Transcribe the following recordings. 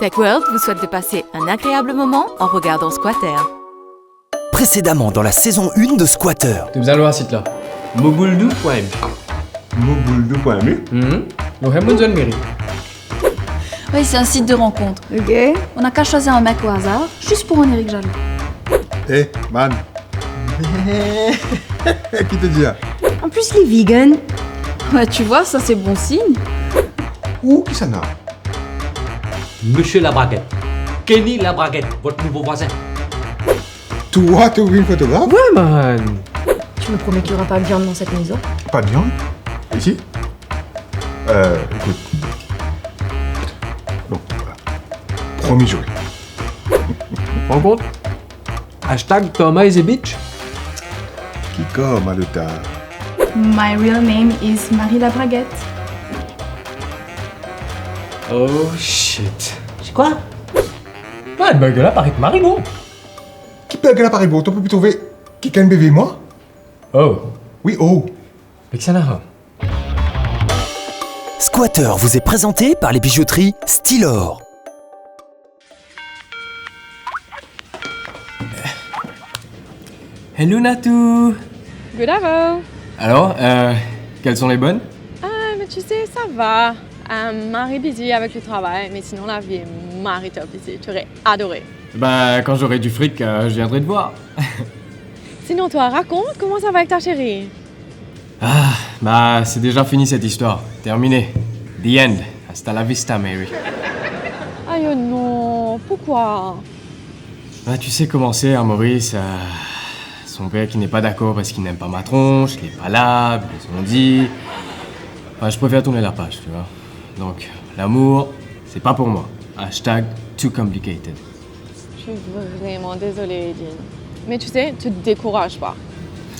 TechWorld vous souhaite de passer un agréable moment en regardant Squatter. Précédemment dans la saison 1 de Squatter. Tu bisa luar site là. Moguldu.me. Moguldu.me. Nous avons besoin de mairie. Oui, c'est un site de rencontre. Ok. On n'a qu'à choisir un mec au hasard, juste pour un Eric jaloux. Eh, man. Qui te dit ça? En plus, les vegans. Ouais, tu vois, ça c'est bon signe. Où qui ça n'a? Monsieur Labraguette. Kenny Labraguette, votre nouveau voisin. Toi, tu es une photographe? Ouais, man. Tu me promets qu'il n'y aura pas de viande dans cette maison? Pas de viande? Ici? Écoute. Donc, promis jouer. Rencontre. Hashtag Thomas is a bitch. Qui comme à l'état? My real name is Marie Labraguette. Oh shit. C'est quoi? Ouais, le bug là paraît que Marie, bon. Qui peut gagner l'appareil beau? Tu peux trouver qui can bébé moi? Oh. Oui, oh. Vexanara. Squatter vous est présenté par les bijouteries Stylor. Hello Natou. Good avo. Alors, quelles sont les bonnes? Mais tu sais, ça va. Marie busy avec le travail, mais sinon la vie est Marie top ici. Tu aurais adoré. Bah, quand j'aurai du fric, je viendrai te voir. Sinon, toi, raconte comment ça va avec ta chérie. Ah, bah, c'est déjà fini cette histoire. Terminé. The end. Hasta la vista, Mary. Aïe oh non, pourquoi? Bah, tu sais comment c'est, hein, Maurice. Son père qui n'est pas d'accord parce qu'il n'aime pas ma tronche, il est pas là, ils ont dit. Enfin, je préfère tourner la page, tu vois. Donc, l'amour, c'est pas pour moi. Hashtag too complicated. Je suis vraiment désolée, Edine. Mais tu sais, tu te décourages pas.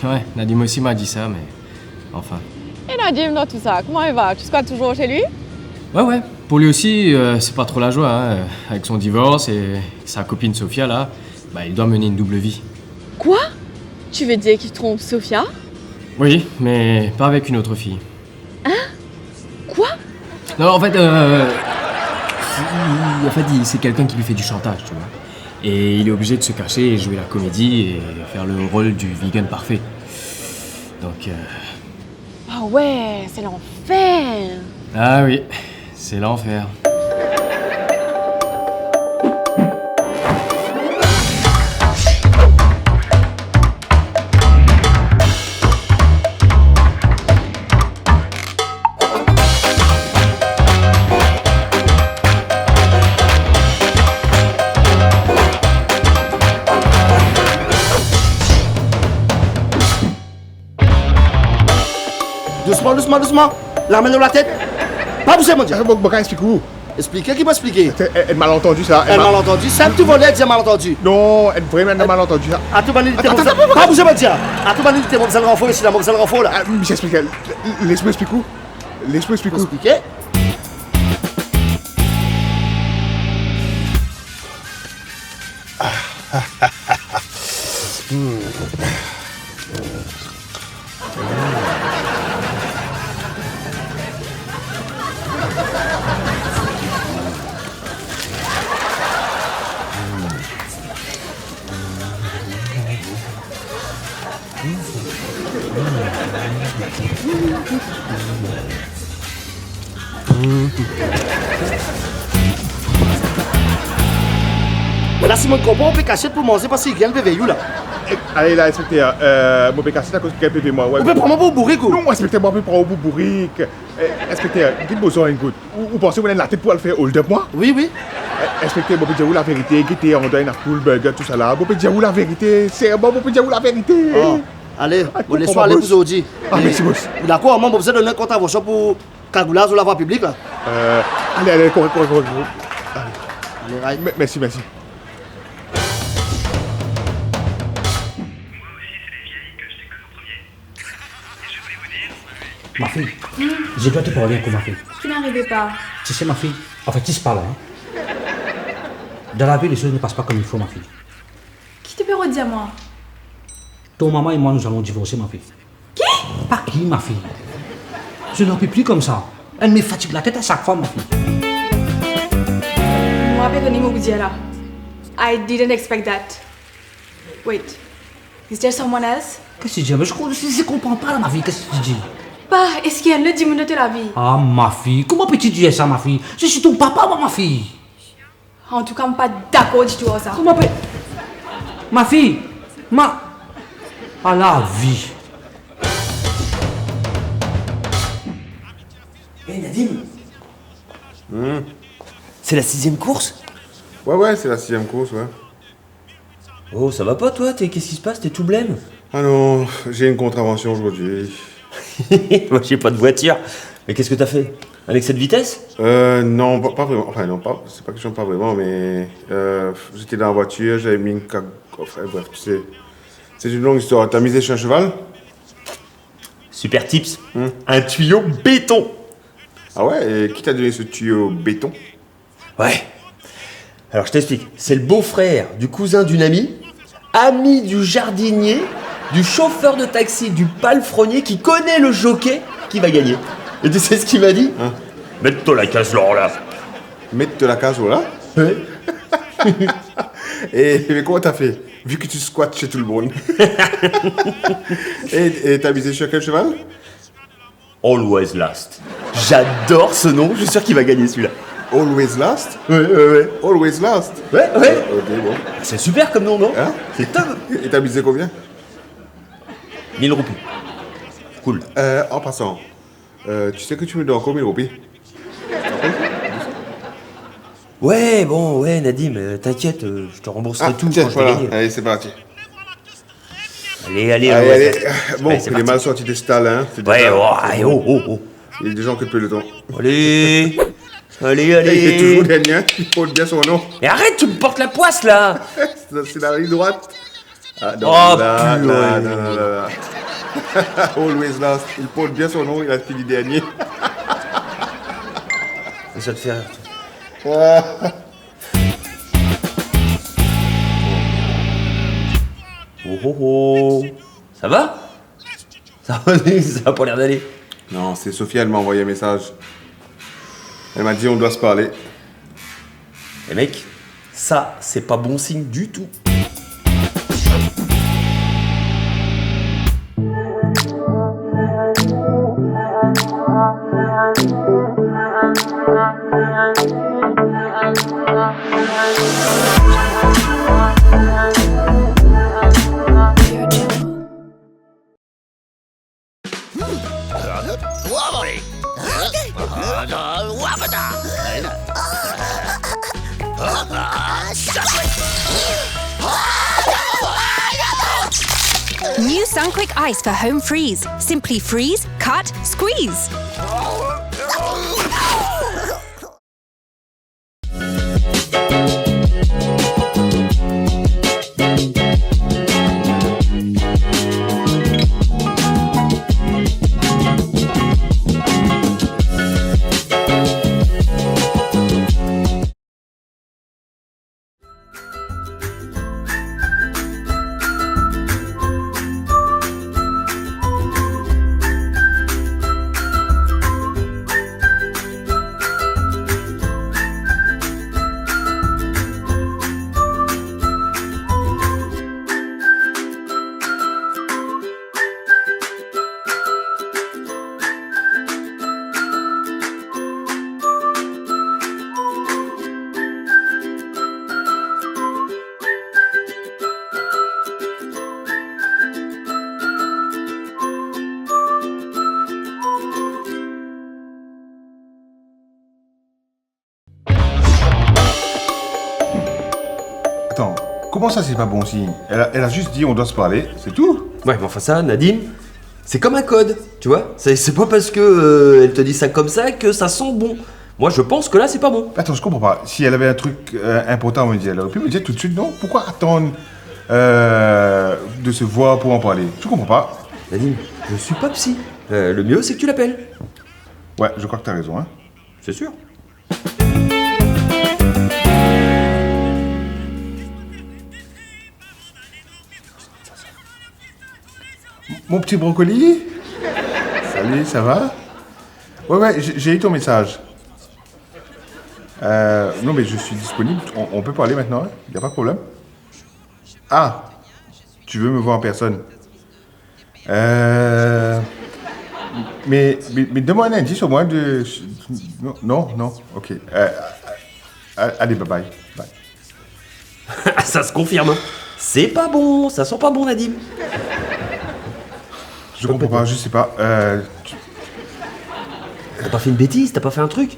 Ouais, Nadim aussi m'a dit ça, mais enfin. Et Nadim, dans tout ça, comment il va? Tu squattes toujours chez lui? Ouais. Pour lui aussi, c'est pas trop la joie, hein. Avec son divorce et sa copine Sophia, là, bah, il doit mener une double vie. Quoi? Tu veux dire qu'il trompe Sophia? Oui, mais pas avec une autre fille. Hein? Quoi? Non, en fait, c'est quelqu'un qui lui fait du chantage, tu vois. Et il est obligé de se cacher et jouer la comédie et faire le rôle du vegan parfait. Donc, Ah ouais, c'est l'enfer! Ah oui, c'est l'enfer. Doucement. La main dans la tête. Pas bouger, mon Dieu. Bon, explique où? Expliquez, qui peut expliquer? Elle m'a entendu ça. Elle m'a entendu. C'est tout volé, elle m'a entendu. Non, elle vraiment m'a entendu ça. À tout manier, pas bouger, mon Dieu. À tout manier, mon besoin de renfort ici, là, mon besoin de renfort là. J'explique. Laisse-moi expliquer où? Laisse-moi expliquer où? Expliquez. Là, si mon compagnon peut cacher pour manger parce qu'il vient le bébé, là. Allez, là, inspecteur, mon bécasse, c'est à cause qu'elle peut moi. Vous pouvez prendre mon bourrique ou? Non, inspecteur, moi, je peux prendre mon bourrique. Inspecteur, dites besoin une goutte. Vous pensez que vous avez la tête pour le faire hold up, moi? Oui. Inspecteur, je peux dire où la vérité, qui on donne un full burger, tout ça là. Je peux dire où la vérité, c'est bon, je peux dire où la vérité. Oh, allez, vous laissez aller vous aujourd'hui. Ah, merci, boss. D'accord, moi, vous avez donné un contravention pour cagoulage ou la voie publique, là. Allez, correct. Allez, right. Merci. Ma fille, je dois te parler un coup, ma fille. Ce qui n'arrivait pas. Tu sais, ma fille, en fait, tu se parles, hein. Dans la vie, les choses ne passent pas comme il faut, ma fille. Qui te peut redire, moi? Ton maman et moi, nous allons divorcer, ma fille. Qui? Pas qui, ma fille. Je n'en peux plus comme ça. Elle me fatigue la tête à chaque fois, ma fille. Moi, pas René Mobudiala. I didn't expect that. Wait, is there someone else? Qu'est-ce que tu dis? Mais je comprends pas là, ma fille. Qu'est-ce que tu dis? Bah, est-ce qu'il y a le dimanche de la vie? Ah, ma fille. Comment peux-tu dire ça, ma fille? Je suis ton papa, moi, ma fille. En tout cas, je ne suis pas d'accord du tout avec ça. Comment peut... Ma fille. À la vie. Hé Nadim. C'est la 6ème course? Ouais, c'est la 6ème course, ouais. Oh, ça va pas toi? Qu'est-ce qui se passe? T'es tout blême? Ah non, j'ai une contravention aujourd'hui. Moi j'ai pas de voiture. Mais qu'est-ce que t'as fait? Un excès de vitesse? Non, pas vraiment. Enfin, non, c'est pas question, pas vraiment, mais j'étais dans la voiture, j'avais mis une enfin, bref, tu sais. C'est une longue histoire. T'as misé sur un cheval? Super tips. Un tuyau béton. Ah ouais? Et qui t'a donné ce tuyau béton? Ouais. Alors je t'explique. C'est le beau-frère du cousin d'une amie, ami du jardinier, du chauffeur de taxi, du palefrenier qui connaît le jockey qui va gagner. Et tu sais ce qu'il m'a dit? Mets-toi la casserole là. Mettre la casserole là? Ouais. Mais comment t'as fait? Vu que tu squattes chez tout le monde. Et t'as misé sur quel cheval? Always Last. J'adore ce nom, je suis sûr qu'il va gagner celui-là. Always Last? Ouais. Always Last? Ouais. Ok, bon. C'est super comme nom, non? Hein? C'est top. Et t'as misé combien? 1000 roupies. Cool. En passant, tu sais que tu me dois encore 1000 roupies? Ouais, Nadim, t'inquiète, je te rembourserai tout tiens, quand je voilà. vais gagner. Allez, c'est parti. Allez. Bon, Allez, c'est il est parti. mal sorti des stalles, hein. C'est Ouais, déjà- oh. Il y a des gens qui ont le temps. Allez. Il est toujours dernier, il porte bien son nom. Mais arrête, tu me portes la poisse là. C'est la ligne droite. Ah, non, Oh, là. purée. Always Last. Il porte bien son nom, il a fini dernier. Et ça te fait rire. Oh. Ça va? Ça va pas l'air d'aller. Non, c'est Sophie, elle m'a envoyé un message. Elle m'a dit on doit se parler. Eh mec, ça, c'est pas bon signe du tout. New Sunquick Ice for home freeze. Simply freeze, cut, squeeze. Attends, comment ça c'est pas bon signe? Elle a juste dit on doit se parler, c'est tout? Ouais, mais enfin ça, Nadim, c'est comme un code, tu vois. C'est pas parce que elle te dit ça comme ça que ça sent bon. Moi, je pense que là, c'est pas bon. Attends, je comprends pas. Si elle avait un truc important à me dire, elle aurait pu me dire tout de suite, non? Pourquoi attendre de se voir pour en parler? Je comprends pas. Nadim, je suis pas psy. Le mieux, c'est que tu l'appelles. Ouais, je crois que t'as raison, hein. C'est sûr. Mon petit brocoli? Salut, ça va? Ouais, j'ai eu ton message. Non, mais je suis disponible. On peut parler maintenant, il n'y a pas de problème. Ah, tu veux me voir en personne. Mais donne-moi un indice au moins de... Non, ok. Allez, bye. Ça se confirme. C'est pas bon, ça sent pas bon, Nadim. Je comprends pas, je sais pas. T'as pas fait une bêtise, t'as pas fait un truc?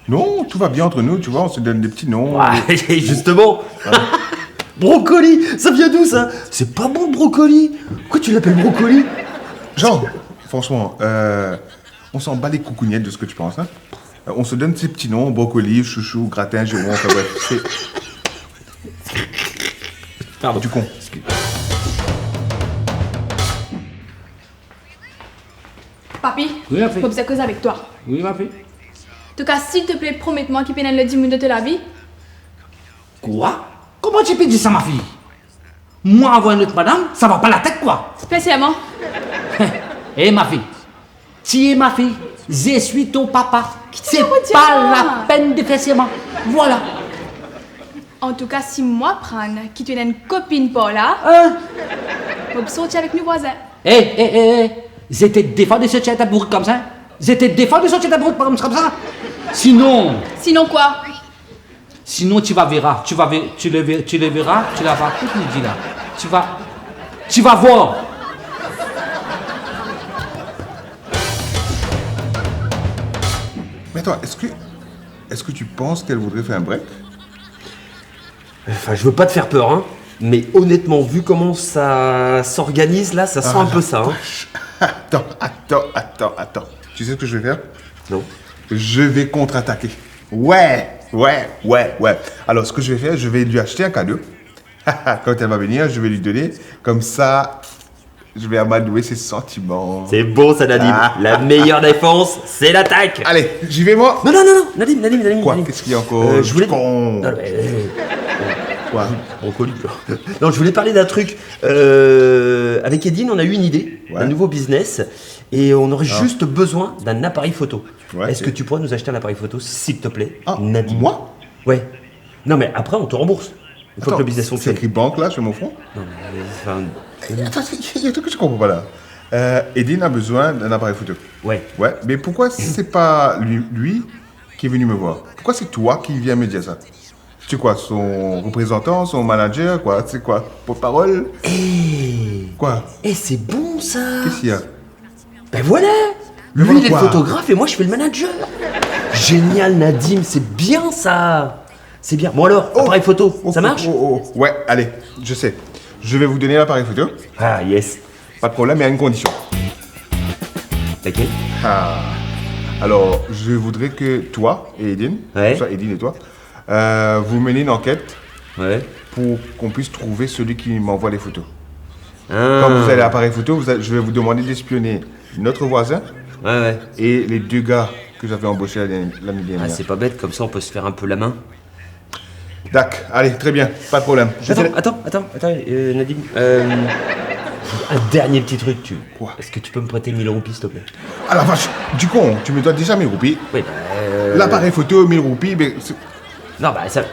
Non, tout va bien entre nous, tu vois, on se donne des petits noms. Ouais, justement. Brocoli, ça vient d'où ça? C'est pas bon, brocoli. Pourquoi tu l'appelles brocoli? Genre, franchement, on s'en bat les coucougnettes de ce que tu penses, hein. On se donne ces petits noms, brocoli, chouchou, gratin, géron, enfin bref, c'est... Pardon. Du con. Papi, Oui, ma fille. faut que je cause avec toi. Oui, ma fille. En tout cas, s'il te plaît, promets-moi qu'il pénètre le 10 minutes de la vie. Quoi? Comment tu peux dire ça, ma fille? Moi, avoir une autre madame, ça va pas la tête, quoi. Spécialement. Eh, ma fille, tu es ma fille, je suis ton papa. C'est redire pas ça? la peine de faire serment. Voilà. En tout cas, si moi prenne qui tu es une copine pour là, faut que sortir avec nos voisins. J'étais défendu de sortir ta bourre comme ça. J'étais défendu de sortir ta bourre comme ça. Sinon, quoi? Sinon, tu le verras, tu la vas tout nous dire là. Tu vas voir. Mais attends, est-ce que tu penses qu'elle voudrait faire un break? Enfin, je veux pas te faire peur, hein. Mais honnêtement, vu comment ça s'organise là, ça sent un peu ça. Hein. Attends. Tu sais ce que je vais faire? Non. Je vais contre-attaquer. Ouais. Alors, ce que je vais faire, je vais lui acheter un cadeau. Quand elle va venir, je vais lui donner. Comme ça, je vais amadouer ses sentiments. C'est bon ça, Nadim. La meilleure défense, c'est l'attaque. Allez, j'y vais moi. Non. Nadim. Quoi? Qu'est-ce qu'il y a encore? Je voulais... Quoi? Brocoli. Non, je voulais parler d'un truc. Avec Edine, on a eu une idée, un nouveau business, et on aurait juste besoin d'un appareil photo. Ouais, Est-ce que tu pourrais nous acheter un appareil photo, s'il te plaît, Nadim? Moi? Ouais. Non, mais après, on te rembourse. Une fois que le business C'est fonctionne. écrit banque là sur mon front? Non, mais... Attends, il y a un truc que je comprends pas là. Edine a besoin d'un appareil photo. Ouais. Mais pourquoi c'est pas lui qui est venu me voir? Pourquoi c'est toi qui viens me dire ça? Tu es quoi, son représentant, son manager, quoi? C'est quoi? Porte-parole? Quoi? c'est bon ça! Qu'est-ce qu'il y a? Ben voilà! Mais Lui, il est le quoi? photographe et moi, je fais le manager! Génial, Nadim, c'est bien ça! C'est bien. Bon alors, appareil photo, ça marche? Ouais, allez, je sais. Je vais vous donner l'appareil photo. Ah, yes. Pas de problème, mais à une condition. Laquelle? Alors, je voudrais que toi et Edine, soit Edine et toi, vous menez une enquête pour qu'on puisse trouver celui qui m'envoie les photos. Quand vous avez l'appareil photo, je vais vous demander d'espionner notre voisin et les 2 gars que j'avais embauchés l'année dernière. Ah, c'est pas bête, comme ça on peut se faire un peu la main. D'accord, allez, très bien, pas de problème. Attends, Nadim. Un dernier petit truc, Quoi? Est-ce que tu peux me prêter 1000 roupies, s'il te plaît? Ah la vache, du con, tu me dois déjà 1000 roupies. Oui, L'appareil photo, 1000 roupies, mais... Non, bah ça...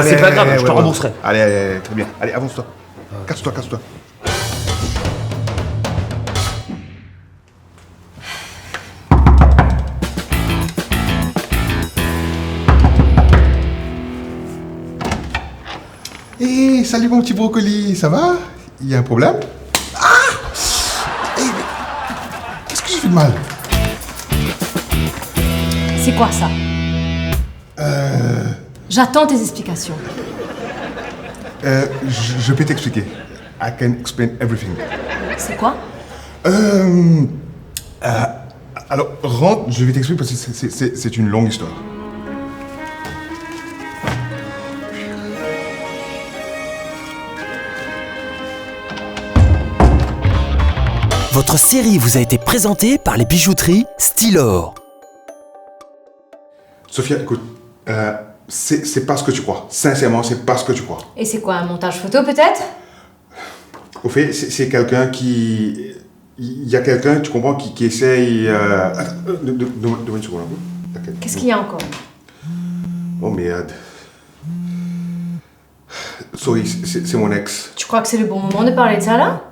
c'est pas grave, je te rembourserai. Allez, très bien. Allez, avance-toi. Casse-toi. Hé, salut mon petit brocoli, ça va? Il y a un problème? Mais qu'est-ce que j'ai fait de mal? C'est quoi ça? J'attends tes explications. Je peux t'expliquer. I can explain everything. C'est quoi? Alors, rentre, je vais t'expliquer parce que c'est une longue histoire. Votre série vous a été présentée par les bijouteries Stylor. Sophia, écoute, c'est pas ce que tu crois. Sincèrement, c'est pas ce que tu crois. Et c'est quoi, un montage photo peut-être? Au fait, c'est quelqu'un qui... Il y a quelqu'un, tu comprends, qui essaye... Donne-moi une seconde. Qu'est-ce qu'il y a encore? Oh merde. Sorry, c'est mon ex. Tu crois que c'est le bon moment de parler de ça là?